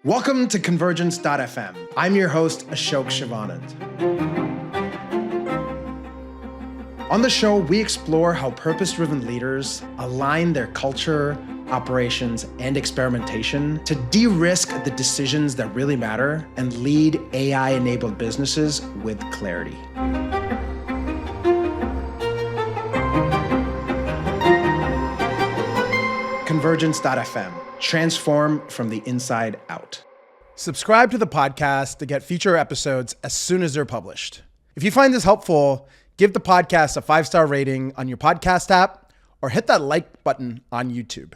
Welcome to Convergence.fm. I'm your host, Ashok Shivanand. On the show, we explore how purpose-driven leaders align their culture, operations, and experimentation to de-risk the decisions that really matter and lead AI-enabled businesses with clarity. Convergence.fm. Transform from the inside out. Subscribe to the podcast to get future episodes as soon as they're published. If you find this helpful, give the podcast a 5-star rating on your podcast app or hit that like button on YouTube.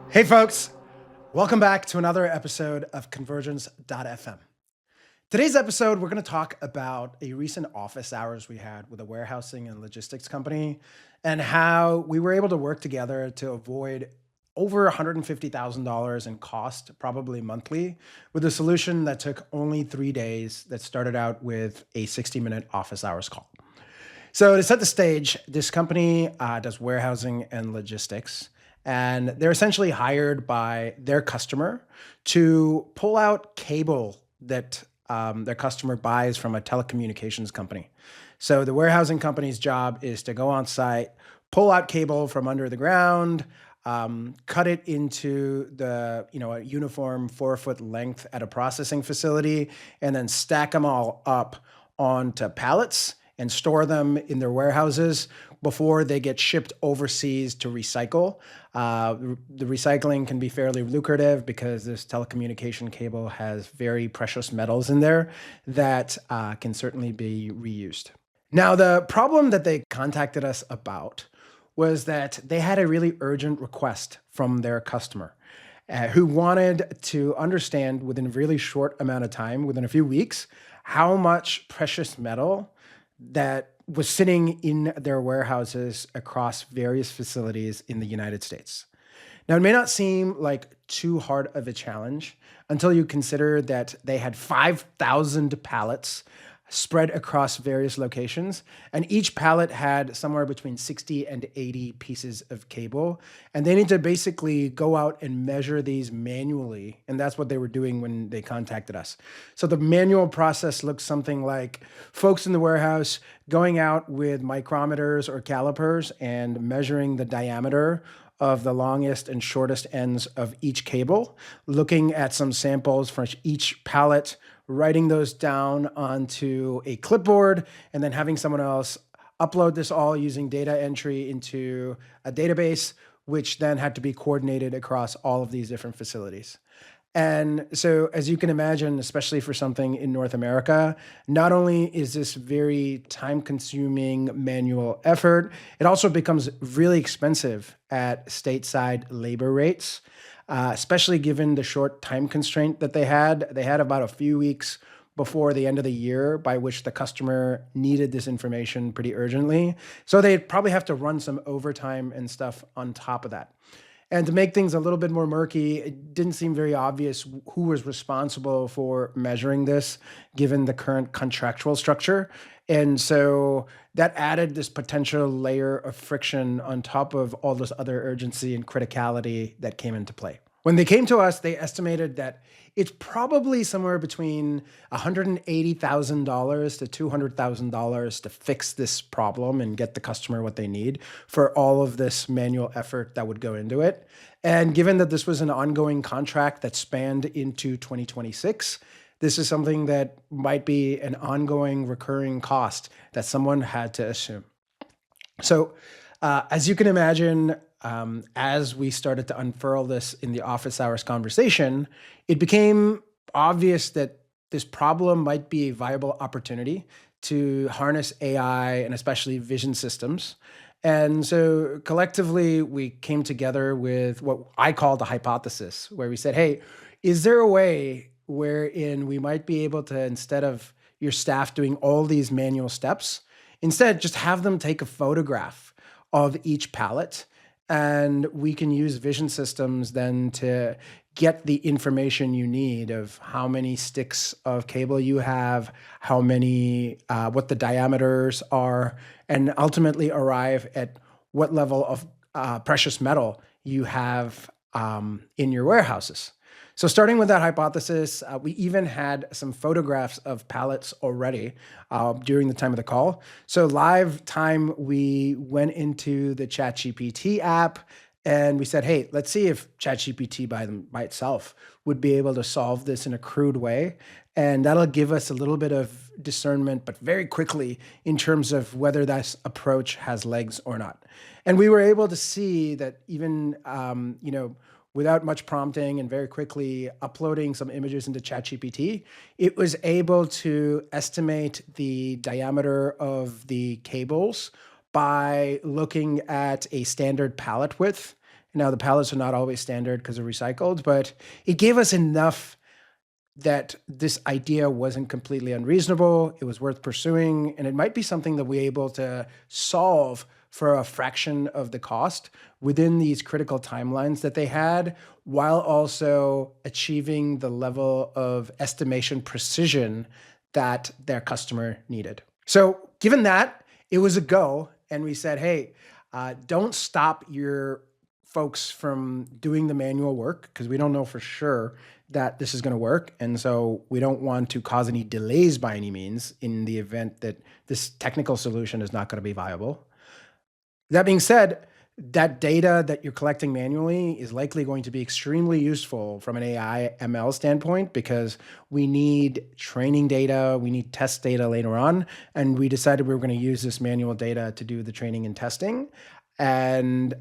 Hey folks, welcome back to another episode of Convergence.fm. Today's episode, we're going to talk about a recent office hours we had with a warehousing and logistics company and how we were able to work together to avoid over $150,000 in cost, probably monthly, with a solution that took only 3 days that started out with a 60-minute office hours call. So to set the stage, this company does warehousing and logistics, and they're essentially hired by their customer to pull out cable that their customer buys from a telecommunications company. So the warehousing company's job is to go on site, pull out cable from under the ground, cut it into a uniform 4-foot length at a processing facility, and then stack them all up onto pallets and store them in their warehouses before they get shipped overseas to recycle. The recycling can be fairly lucrative because this telecommunication cable has very precious metals in there that can certainly be reused. Now, the problem that they contacted us about was that they had a really urgent request from their customer who wanted to understand within a really short amount of time, within a few weeks, how much precious metal that was sitting in their warehouses across various facilities in the United States. Now, it may not seem like too hard of a challenge until you consider that they had 5,000 pallets spread across various locations, and each pallet had somewhere between 60 and 80 pieces of cable, and they need to basically go out and measure these manually, and that's what they were doing when they contacted us. So the manual process looks something like folks in the warehouse going out with micrometers or calipers and measuring the diameter of the longest and shortest ends of each cable, looking at some samples for each pallet, writing those down onto a clipboard, and then having someone else upload this all using data entry into a database, which then had to be coordinated across all of these different facilities. And so, as you can imagine, especially for something in North America, not only is this very time-consuming manual effort, it also becomes really expensive at stateside labor rates. Especially given the short time constraint that they had. They had about a few weeks before the end of the year by which the customer needed this information pretty urgently. So they'd probably have to run some overtime and stuff on top of that. And to make things a little bit more murky, it didn't seem very obvious who was responsible for measuring this, given the current contractual structure. And so that added this potential layer of friction on top of all this other urgency and criticality that came into play. When they came to us, they estimated that it's probably somewhere between $180,000 to $200,000 to fix this problem and get the customer what they need for all of this manual effort that would go into it. And given that this was an ongoing contract that spanned into 2026, this is something that might be an ongoing recurring cost that someone had to assume. So as you can imagine, as we started to unfurl this in the office hours conversation, it became obvious that this problem might be a viable opportunity to harness AI and especially vision systems. And so collectively, we came together with what I call the hypothesis, where we said, hey, is there a way wherein we might be able to, instead of your staff doing all these manual steps, instead just have them take a photograph of each pallet, and we can use vision systems then to get the information you need of how many sticks of cable you have, how many, what the diameters are, and ultimately arrive at what level of precious metal you have in your warehouses. So, starting with that hypothesis, we even had some photographs of pallets already during the time of the call. So, live time, we went into the ChatGPT app and we said, hey, let's see if ChatGPT by itself would be able to solve this in a crude way. And that'll give us a little bit of discernment, but very quickly in terms of whether that approach has legs or not. And we were able to see that even, without much prompting and very quickly uploading some images into ChatGPT, it was able to estimate the diameter of the cables by looking at a standard pallet width. Now, the pallets are not always standard because they're recycled, but it gave us enough that this idea wasn't completely unreasonable. It was worth pursuing, and it might be something that we're able to solve for a fraction of the cost within these critical timelines that they had, while also achieving the level of estimation precision that their customer needed. So, given that, it was a go, and we said, hey, don't stop your folks from doing the manual work because we don't know for sure that this is going to work. And so we don't want to cause any delays by any means in the event that this technical solution is not going to be viable. That being said, that data that you're collecting manually is likely going to be extremely useful from an AI ML standpoint because we need training data, we need test data later on. And we decided we were going to use this manual data to do the training and testing. And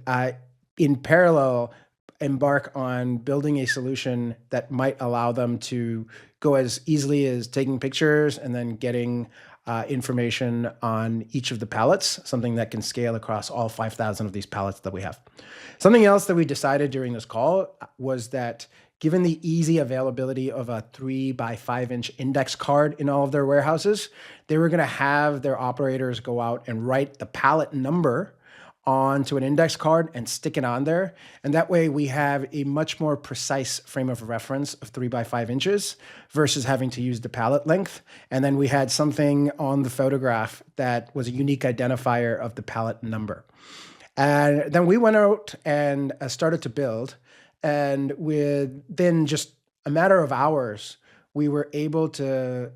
in parallel, embark on building a solution that might allow them to go as easily as taking pictures and then getting information on each of the pallets, something that can scale across all 5,000 of these pallets that we have. Something else that we decided during this call was that given the easy availability of a 3x5-inch index card in all of their warehouses, they were going to have their operators go out and write the pallet number onto an index card and stick it on there. And that way we have a much more precise frame of reference of 3x5 inches versus having to use the pallet length. And then we had something on the photograph that was a unique identifier of the pallet number. And then we went out and started to build. And within just a matter of hours, we were able to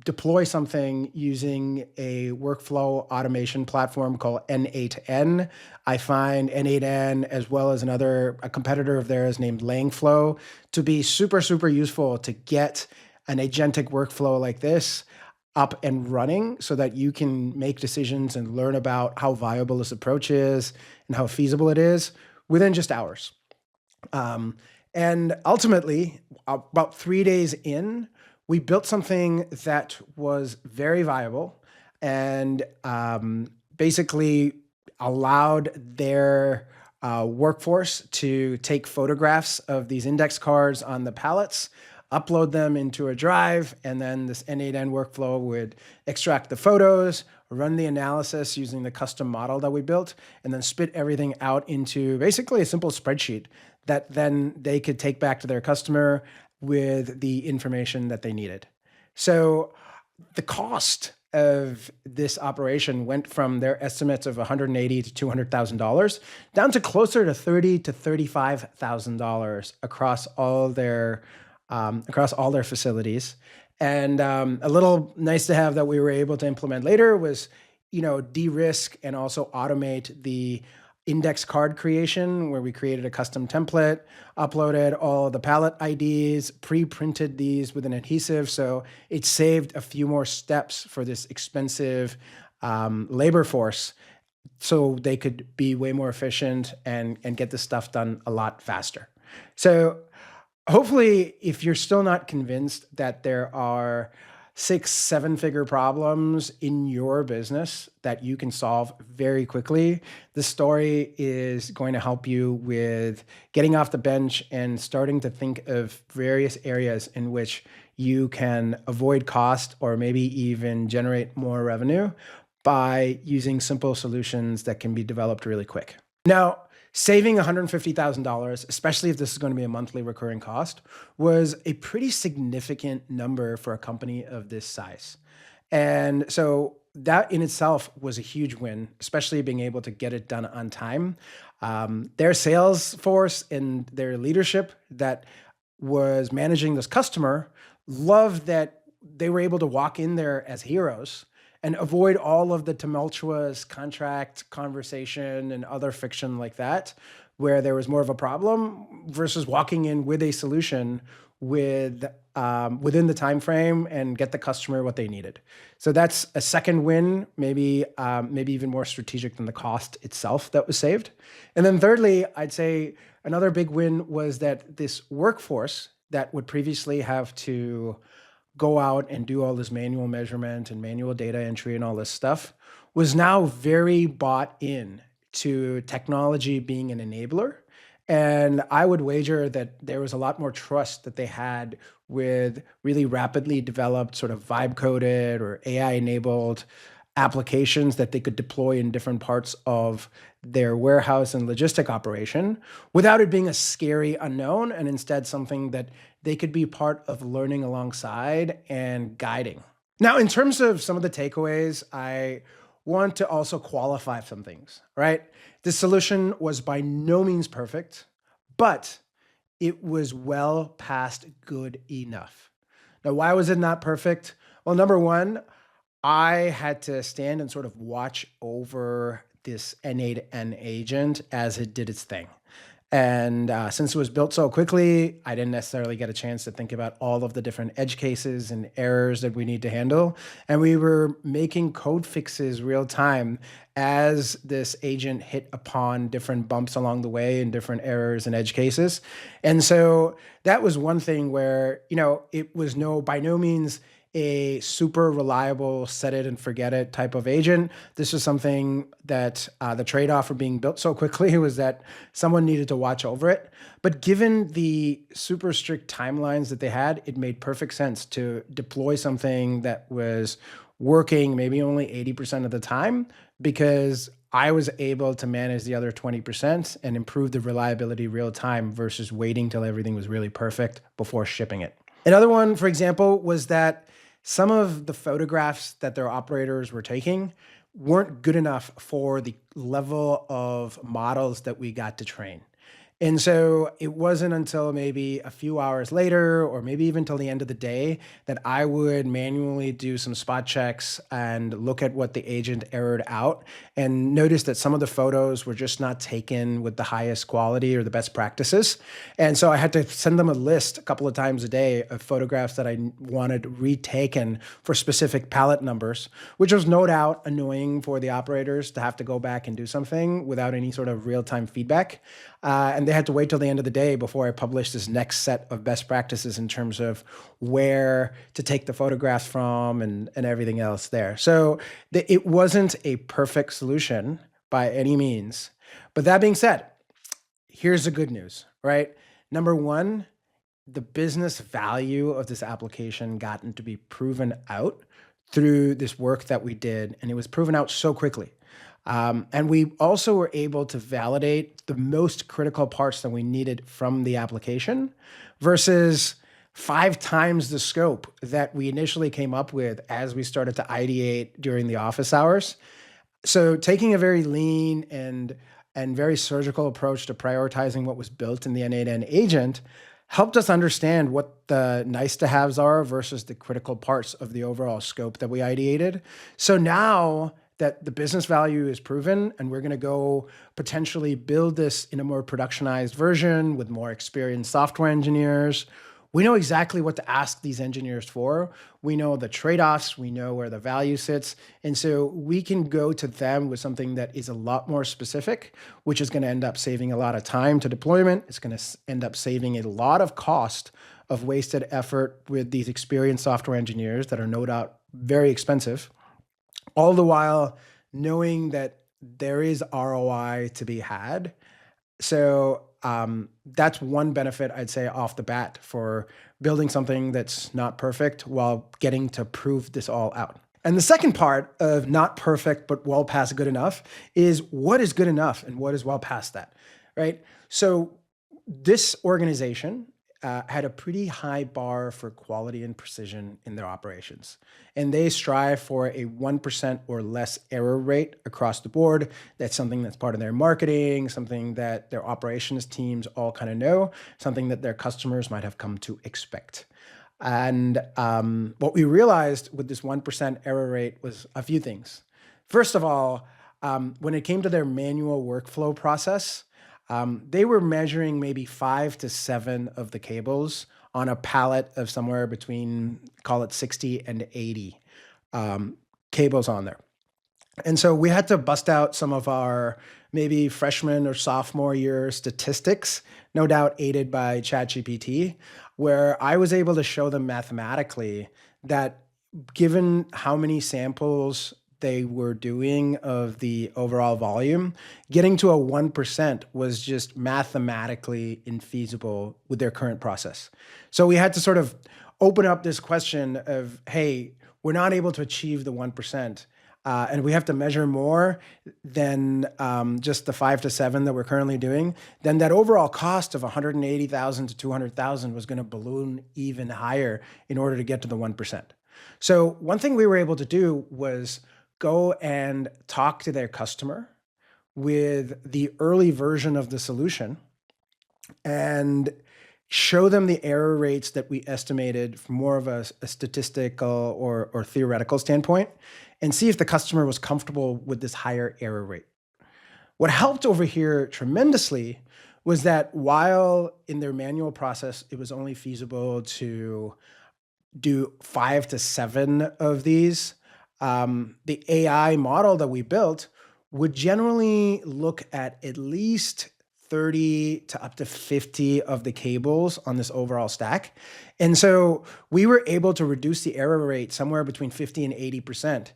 deploy something using a workflow automation platform called N8N. I find N8N as well as a competitor of theirs named Langflow to be super, super useful to get an agentic workflow like this up and running so that you can make decisions and learn about how viable this approach is and how feasible it is within just hours. And ultimately, about 3 days in, we built something that was very viable and basically allowed their workforce to take photographs of these index cards on the pallets, upload them into a drive, and then this N8N workflow would extract the photos, run the analysis using the custom model that we built, and then spit everything out into basically a simple spreadsheet that then they could take back to their customer with the information that they needed. So the cost of this operation went from their estimates of $180,000 to $200,000 down to closer to $30,000 to $35,000 across all their facilities. And a little nice to have that we were able to implement later was, de-risk and also automate the index card creation, where we created a custom template, uploaded all the pallet IDs, pre-printed these with an adhesive. So it saved a few more steps for this expensive labor force so they could be way more efficient and get this stuff done a lot faster. So hopefully, if you're still not convinced that there are 6-7 figure problems in your business that you can solve very quickly, this story is going to help you with getting off the bench and starting to think of various areas in which you can avoid cost or maybe even generate more revenue by using simple solutions that can be developed really quick. Now, saving $150,000, especially if this is going to be a monthly recurring cost, was a pretty significant number for a company of this size. And so that in itself was a huge win, especially being able to get it done on time. Their sales force and their leadership that was managing this customer loved that they were able to walk in there as heroes and avoid all of the tumultuous contract conversation and other fiction like that, where there was more of a problem versus walking in with a solution with within the time frame and get the customer what they needed. So that's a second win, maybe even more strategic than the cost itself that was saved. And then thirdly, I'd say another big win was that this workforce that would previously have to go out and do all this manual measurement and manual data entry and all this stuff was now very bought in to technology being an enabler. And I would wager that there was a lot more trust that they had with really rapidly developed sort of vibe coded or AI enabled applications that they could deploy in different parts of their warehouse and logistic operation without it being a scary unknown, and instead something that they could be part of learning alongside and guiding. Now, in terms of some of the takeaways, I want to also qualify some things, right? This solution was by no means perfect, but it was well past good enough. Now, why was it not perfect? Well, number one, I had to stand and sort of watch over this N8N agent as it did its thing. And since it was built so quickly, I didn't necessarily get a chance to think about all of the different edge cases and errors that we need to handle. And we were making code fixes real time as this agent hit upon different bumps along the way and different errors and edge cases. And so that was one thing where, it was by no means a super reliable set it and forget it type of agent. This was something that the trade-off for being built so quickly was that someone needed to watch over it. But given the super strict timelines that they had, it made perfect sense to deploy something that was working maybe only 80% of the time, because I was able to manage the other 20% and improve the reliability real time versus waiting till everything was really perfect before shipping it. Another one, for example, was that some of the photographs that their operators were taking weren't good enough for the level of models that we got to train. And so it wasn't until maybe a few hours later, or maybe even till the end of the day, that I would manually do some spot checks and look at what the agent errored out and notice that some of the photos were just not taken with the highest quality or the best practices. And so I had to send them a list a couple of times a day of photographs that I wanted retaken for specific pallet numbers, which was no doubt annoying for the operators to have to go back and do something without any sort of real-time feedback. And they had to wait till the end of the day before I published this next set of best practices in terms of where to take the photographs from and everything else there. So it wasn't a perfect solution by any means. But that being said, here's the good news, right? Number one, the business value of this application gotten to be proven out through this work that we did, and it was proven out so quickly. And we also were able to validate the most critical parts that we needed from the application versus 5 times the scope that we initially came up with as we started to ideate during the office hours. So taking a very lean and very surgical approach to prioritizing what was built in the N8N agent helped us understand what the nice to haves are versus the critical parts of the overall scope that we ideated. So now that the business value is proven and we're going to go potentially build this in a more productionized version with more experienced software engineers, we know exactly what to ask these engineers for. We know the trade-offs, we know where the value sits. And so we can go to them with something that is a lot more specific, which is going to end up saving a lot of time to deployment. It's going to end up saving a lot of cost of wasted effort with these experienced software engineers that are no doubt very expensive, all the while knowing that there is ROI to be had. So that's one benefit I'd say off the bat for building something that's not perfect while getting to prove this all out. And the second part of not perfect but well past good enough is what is good enough and what is well past that, right? So this organization had a pretty high bar for quality and precision in their operations. And they strive for a 1% or less error rate across the board. That's something that's part of their marketing, something that their operations teams all kind of know, something that their customers might have come to expect. And what we realized with this 1% error rate was a few things. First of all, when it came to their manual workflow process, they were measuring maybe 5 to 7 of the cables on a pallet of somewhere between, call it 60 and 80 cables on there. And so we had to bust out some of our maybe freshman or sophomore year statistics, no doubt aided by ChatGPT, where I was able to show them mathematically that given how many samples they were doing of the overall volume, getting to a 1% was just mathematically infeasible with their current process. So we had to sort of open up this question of, hey, we're not able to achieve the 1%. And we have to measure more than just the 5 to 7 that we're currently doing, then that overall cost of 180,000 to 200,000 was going to balloon even higher in order to get to the 1%. So one thing we were able to do was go and talk to their customer with the early version of the solution and show them the error rates that we estimated from more of a statistical or theoretical standpoint, and see if the customer was comfortable with this higher error rate. What helped over here tremendously was that while in their manual process, it was only feasible to do 5 to 7 of these, the AI model that we built would generally look at least 30 to up to 50 of the cables on this overall stack. And so we were able to reduce the error rate somewhere between 50 and 80%,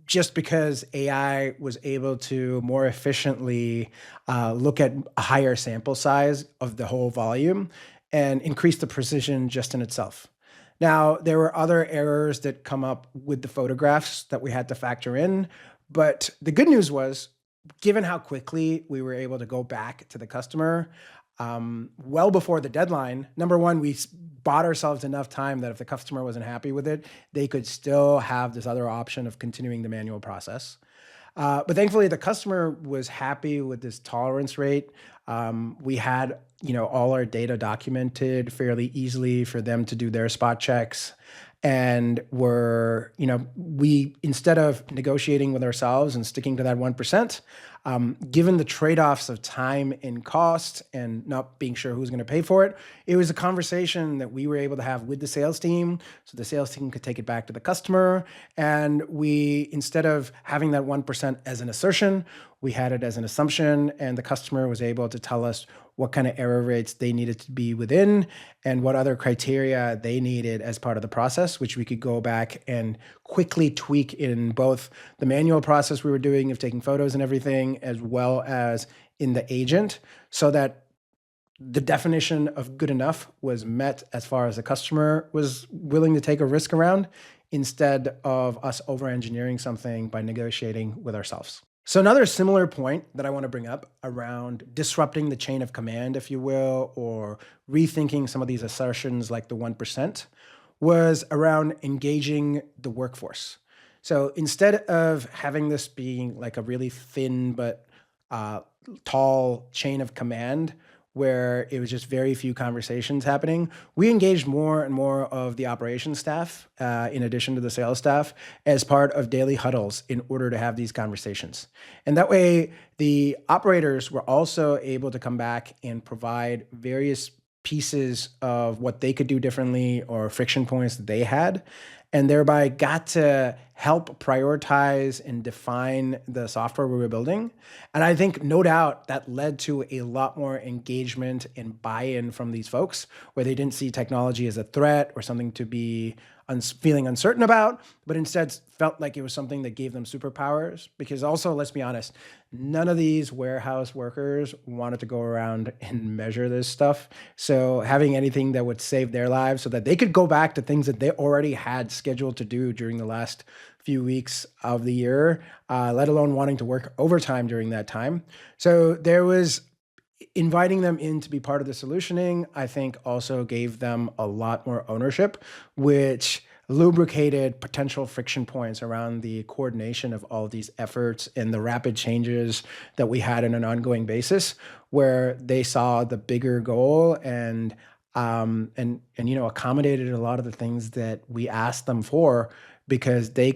just because AI was able to more efficiently look at a higher sample size of the whole volume and increase the precision just in itself. Now, there were other errors that come up with the photographs that we had to factor in, but the good news was, given how quickly we were able to go back to the customer, well before the deadline, number one, we bought ourselves enough time that if the customer wasn't happy with it, they could still have this other option of continuing the manual process. But thankfully, the customer was happy with this tolerance rate. We had, all our data documented fairly easily for them to do their spot checks. And we, instead of negotiating with ourselves and sticking to that 1%, given the trade-offs of time and cost and not being sure who's going to pay for it, it was a conversation that we were able to have with the sales team, so the sales team could take it back to the customer. And we, instead of having that 1% as an assertion, we had it as an assumption, and the customer was able to tell us what kind of error rates they needed to be within and what other criteria they needed as part of the process, which we could go back and quickly tweak in both the manual process we were doing of taking photos and everything, as well as in the agent, so that the definition of good enough was met as far as the customer was willing to take a risk around, instead of us over-engineering something by negotiating with ourselves. So another similar point that I want to bring up around disrupting the chain of command, if you will, or rethinking some of these assertions like the 1%, was around engaging the workforce. So instead of having this being like a really thin but tall chain of command, where it was just very few conversations happening, we engaged more and more of the operations staff, in addition to the sales staff, as part of daily huddles in order to have these conversations. And that way, the operators were also able to come back and provide various pieces of what they could do differently or friction points that they had, and thereby got to help prioritize and define the software we were building. And I think no doubt that led to a lot more engagement and buy-in from these folks, where they didn't see technology as a threat or something to be feeling uncertain about, but instead felt like it was something that gave them superpowers. Because also, let's be honest, none of these warehouse workers wanted to go around and measure this stuff. So having anything that would save their lives so that they could go back to things that they already had scheduled to do during the last few weeks of the year, let alone wanting to work overtime during that time. So there was Inviting them in to be part of the solutioning, I think also gave them a lot more ownership, which lubricated potential friction points around the coordination of all these efforts and the rapid changes that we had on an ongoing basis, where they saw the bigger goal and accommodated a lot of the things that we asked them for because they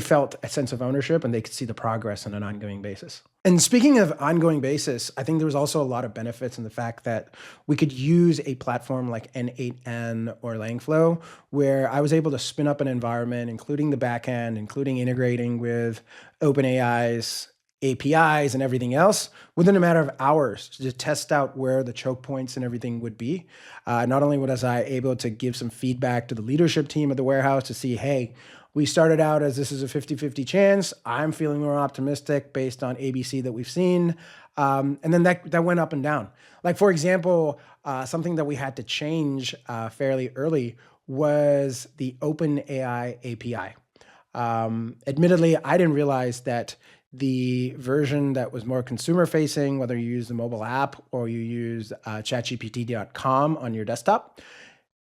felt a sense of ownership and they could see the progress on an ongoing basis. And speaking of ongoing basis, I think there was also a lot of benefits in the fact that we could use a platform like N8N or Langflow, where I was able to spin up an environment, including the backend, including integrating with OpenAI's APIs and everything else within a matter of hours to test out where the choke points and everything would be. Not only was I able to give some feedback to the leadership team at the warehouse to see, hey, we started out as this is a 50-50 chance. I'm feeling more optimistic based on ABC that we've seen. And then that went up and down. Like, for example, something that we had to change fairly early was the OpenAI API. Admittedly, I didn't realize that the version that was more consumer facing, whether you use the mobile app or you use chatgpt.com on your desktop,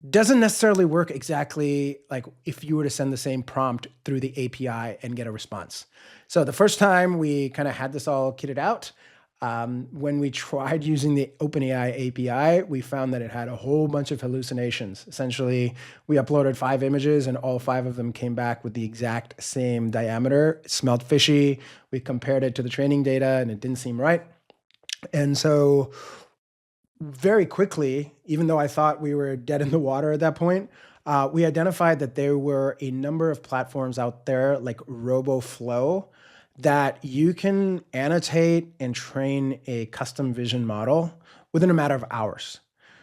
doesn't necessarily work exactly like if you were to send the same prompt through the API and get a response. So the first time we kind of had this all kitted out, when we tried using the OpenAI API, we found that it had a whole bunch of hallucinations. Essentially, we uploaded 5 images and all 5 of them came back with the exact same diameter. It smelled fishy. We compared it to the training data and it didn't seem right. And so very quickly, even though I thought we were dead in the water at that point, we identified that there were a number of platforms out there like RoboFlow that you can annotate and train a custom vision model within a matter of hours.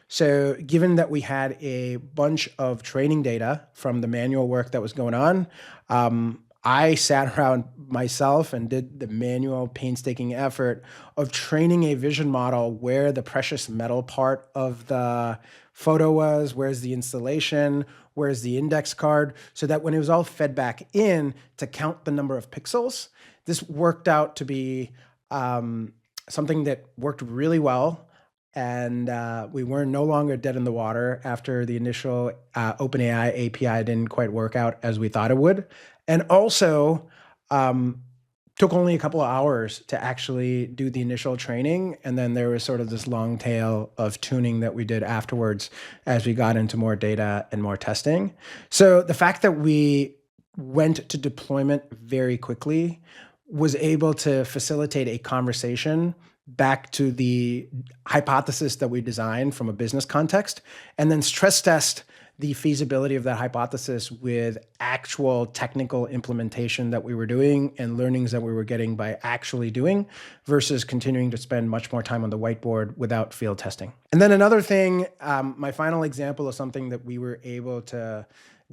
So given that we had a bunch of training data from the manual work that was going on, I sat around myself and did the manual painstaking effort of training a vision model where the precious metal part of the photo was, where's the installation, where's the index card, so that when it was all fed back in to count the number of pixels, this worked out to be something that worked really well. And we were no longer dead in the water after the initial OpenAI API didn't quite work out as we thought it would. And also took only a couple of hours to actually do the initial training. And then there was sort of this long tail of tuning that we did afterwards as we got into more data and more testing. So the fact that we went to deployment very quickly was able to facilitate a conversation back to the hypothesis that we designed from a business context, and then stress test the feasibility of that hypothesis with actual technical implementation that we were doing and learnings that we were getting by actually doing versus continuing to spend much more time on the whiteboard without field testing. And then another thing, my final example of something that we were able to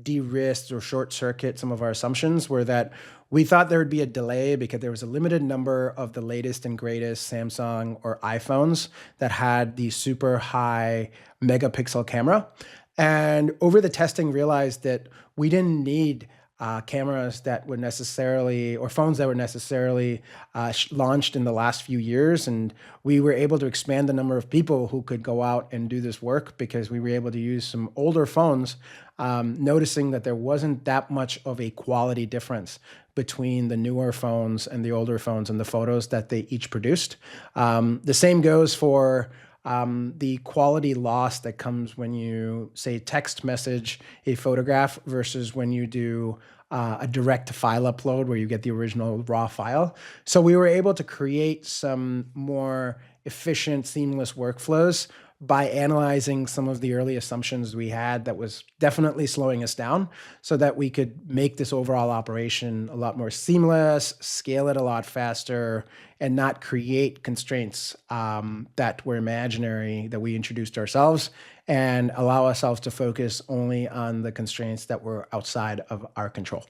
de-risk or short circuit some of our assumptions were that we thought there would be a delay because there was a limited number of the latest and greatest Samsung or iPhones that had the super high megapixel camera. And over the testing realized that we didn't need cameras that were necessarily, or phones that were necessarily launched in the last few years. And we were able to expand the number of people who could go out and do this work because we were able to use some older phones, noticing that there wasn't that much of a quality difference between the newer phones and the older phones and the photos that they each produced. The same goes for the quality loss that comes when you, say, text message a photograph versus when you do a direct file upload where you get the original raw file. So we were able to create some more efficient, seamless workflows by analyzing some of the early assumptions we had that was definitely slowing us down so that we could make this overall operation a lot more seamless, scale it a lot faster, and not create constraints that were imaginary that we introduced ourselves, and allow ourselves to focus only on the constraints that were outside of our control.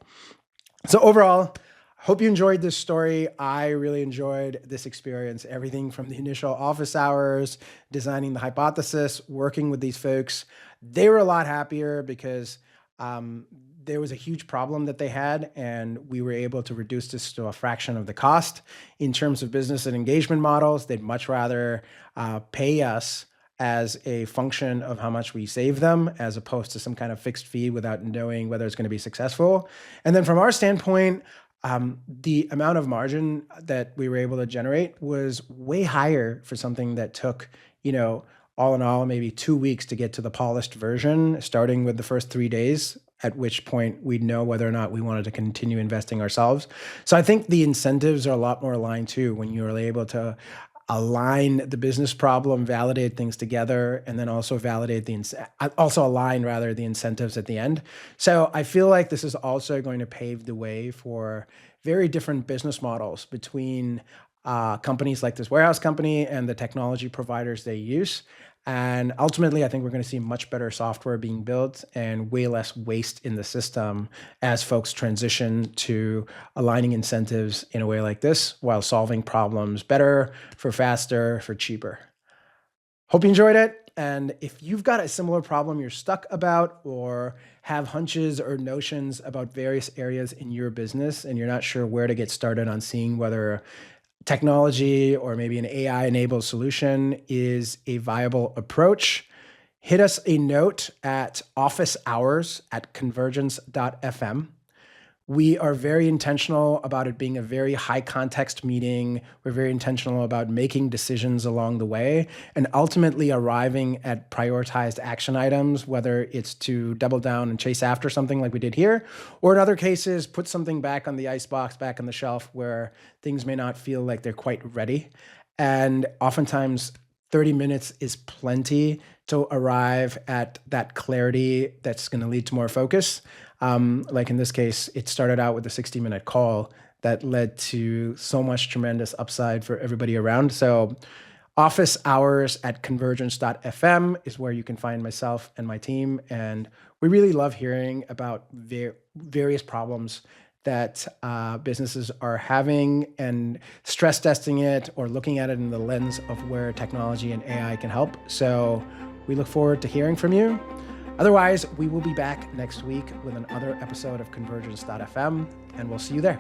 So overall, hope you enjoyed this story. I really enjoyed this experience. Everything from the initial office hours, designing the hypothesis, working with these folks. They were a lot happier because there was a huge problem that they had, and we were able to reduce this to a fraction of the cost. In terms of business and engagement models, they'd much rather pay us as a function of how much we save them, as opposed to some kind of fixed fee without knowing whether it's going to be successful. And then from our standpoint, the amount of margin that we were able to generate was way higher for something that took, all in all, maybe 2 weeks to get to the polished version, starting with the first 3 days, at which point we'd know whether or not we wanted to continue investing ourselves. So I think the incentives are a lot more aligned too, when you're able to align the business problem, validate things together, and then also align the incentives at the end. So I feel like this is also going to pave the way for very different business models between companies like this warehouse company and the technology providers they use. And ultimately, I think we're going to see much better software being built and way less waste in the system as folks transition to aligning incentives in a way like this while solving problems better, for faster, for cheaper. Hope you enjoyed it. And if you've got a similar problem you're stuck about, or have hunches or notions about various areas in your business, and you're not sure where to get started on seeing whether technology or maybe an AI-enabled solution is a viable approach, hit us a note at officehours@convergence.fm. We are very intentional about it being a very high context meeting. We're very intentional about making decisions along the way and ultimately arriving at prioritized action items, whether it's to double down and chase after something like we did here, or in other cases, put something back on the icebox, back on the shelf where things may not feel like they're quite ready. And oftentimes 30 minutes is plenty to arrive at that clarity that's going to lead to more focus. Like in this case, it started out with a 60-minute call that led to so much tremendous upside for everybody around. So officehours@convergence.fm is where you can find myself and my team. And we really love hearing about various problems that businesses are having and stress testing it or looking at it in the lens of where technology and AI can help. So we look forward to hearing from you. Otherwise, we will be back next week with another episode of Convergence.fm, and we'll see you there.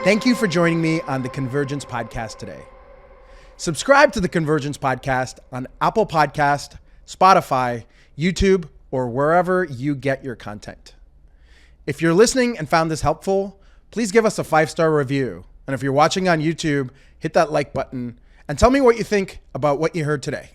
Thank you for joining me on the Convergence Podcast today. Subscribe to the Convergence Podcast on Apple Podcast, Spotify, YouTube, or wherever you get your content. If you're listening and found this helpful, please give us a 5-star review. And if you're watching on YouTube, hit that like button and tell me what you think about what you heard today.